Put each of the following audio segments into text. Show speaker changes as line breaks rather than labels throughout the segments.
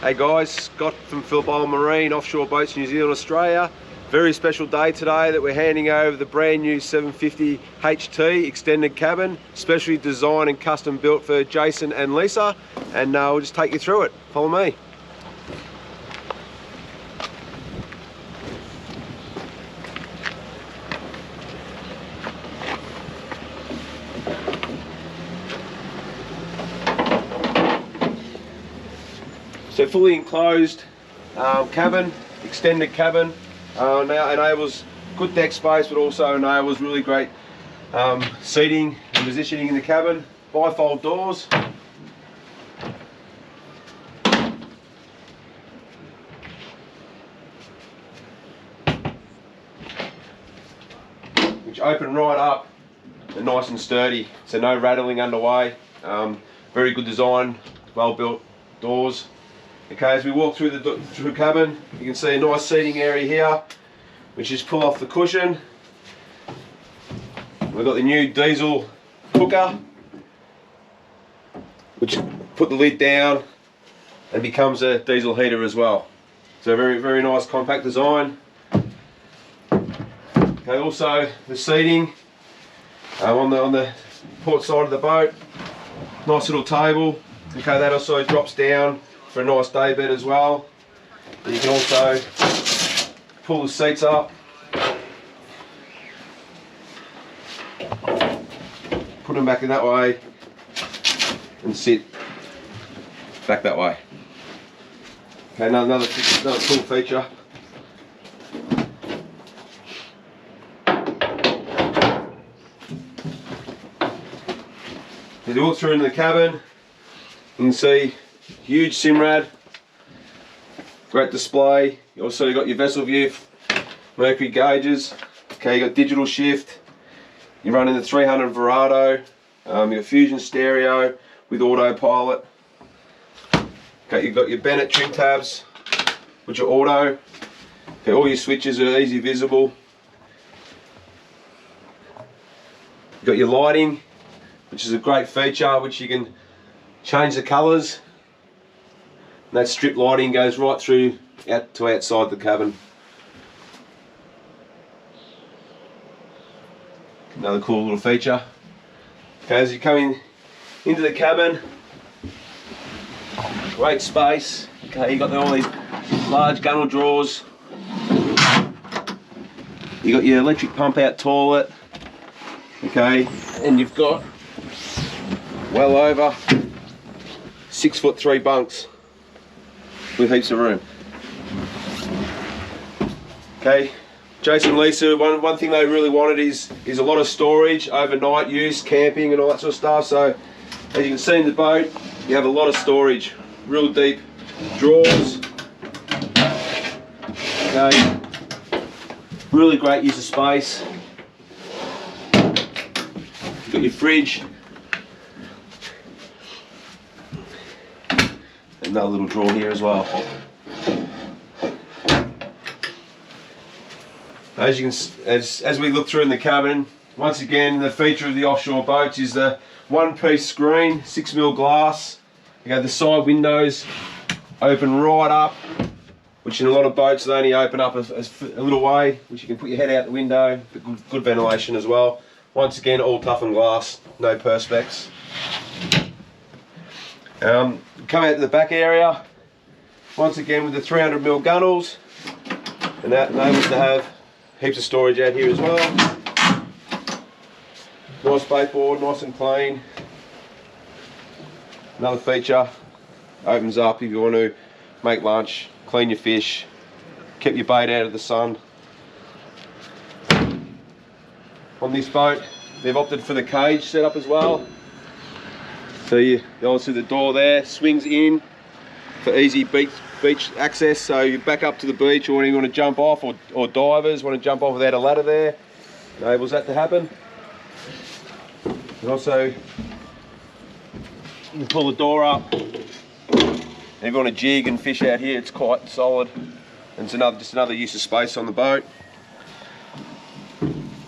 Hey guys, Scott from Phillip Island Marine, Offshore Boats, New Zealand, Australia. Very special day today that we're handing over the brand new 750 HT extended cabin, specially designed and custom built for Jason and Lisa, and we'll just take you through it. Follow me. So fully enclosed cabin, extended cabin, now enables good deck space, but also enables really great seating and positioning in the cabin. Bifold doors. Which open right up and nice and sturdy, so no rattling underway. Very good design, well built doors. Okay, as we walk through the cabin, you can see a nice seating area here, which is pull off the cushion. We've got the new diesel cooker, which put the lid down and becomes a diesel heater as well. So very nice compact design. Okay, also the seating on the port side of the boat, nice little table. Okay, that also drops down for a nice day bed as well. You can also pull the seats up, put them back in that way, and sit back that way. Okay, another cool feature. As you walk through into the cabin, you can see huge Simrad, great display. You also got your vessel view, mercury gauges. Okay, you got digital shift. You're running the 300 Verado. Your Fusion stereo with autopilot. Okay, you've got your Bennett trim tabs, which are auto. Okay, all your switches are easy visible. You've got your lighting, which is a great feature, which you can change the colours. That strip lighting goes right through out to outside the cabin. Another cool little feature. Okay, as you come into the cabin, great space. Okay, you got all these large gunnel drawers. You got your electric pump out toilet. Okay, and you've got well over 6'3" bunks with heaps of room. Okay, Jason and Lisa, one thing they really wanted is a lot of storage, overnight use, camping and all that sort of stuff. So as you can see in the boat, you have a lot of storage, real deep drawers. Okay, really great use of space. You've got your fridge. Another little drawer here as well. As you can, as we look through in the cabin, once again the feature of the offshore boats is the one-piece screen, 6mm glass. You got the side windows open right up, which in a lot of boats they only open up a little way, which you can put your head out the window. Good ventilation as well. Once again, all toughened glass, no perspex. Come out to the back area, once again with the 300mm gunnels, and that enables to have heaps of storage out here as well. Nice boatboard, nice and clean. Another feature, opens up if you want to make lunch, clean your fish, keep your bait out of the sun. On this boat, they've opted for the cage setup as well. So you obviously the door there swings in for easy beach access. So you back up to the beach, or when you want to jump off, or divers want to jump off without a ladder there, enables that to happen. And also you can pull the door up. If you want to jig and fish out here, it's quite solid. And it's just another use of space on the boat.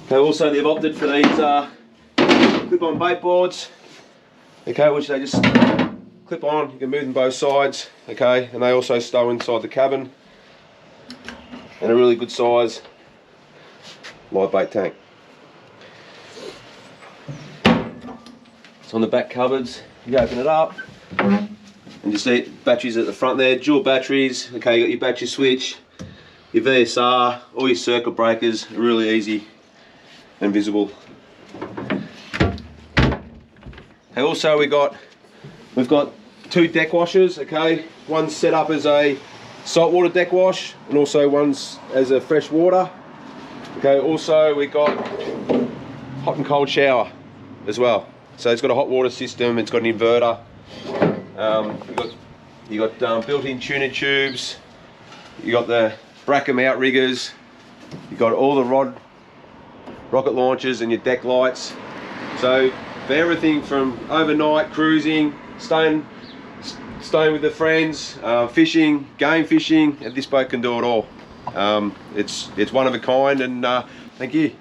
Okay, also they've opted for these clip-on bait boards. Okay, which they just clip on, you can move them both sides, okay, and they also stow inside the cabin, and a really good size live bait tank. So on the back cupboards, you open it up, and you see batteries at the front there, dual batteries, okay, you got your battery switch, your VSR, all your circuit breakers, really easy and visible. And also we've got 2 deck washers, okay, one's set up as a saltwater deck wash and also one's as a fresh water. Okay, also we got hot and cold shower as well. So it's got a hot water system, it's got an inverter. You got built-in tuner tubes. You got the Brackham outriggers. You got all the rocket launchers and your deck lights. So for everything from overnight cruising, staying with the friends, fishing, game fishing, this boat can do it all. It's one of a kind, and thank you.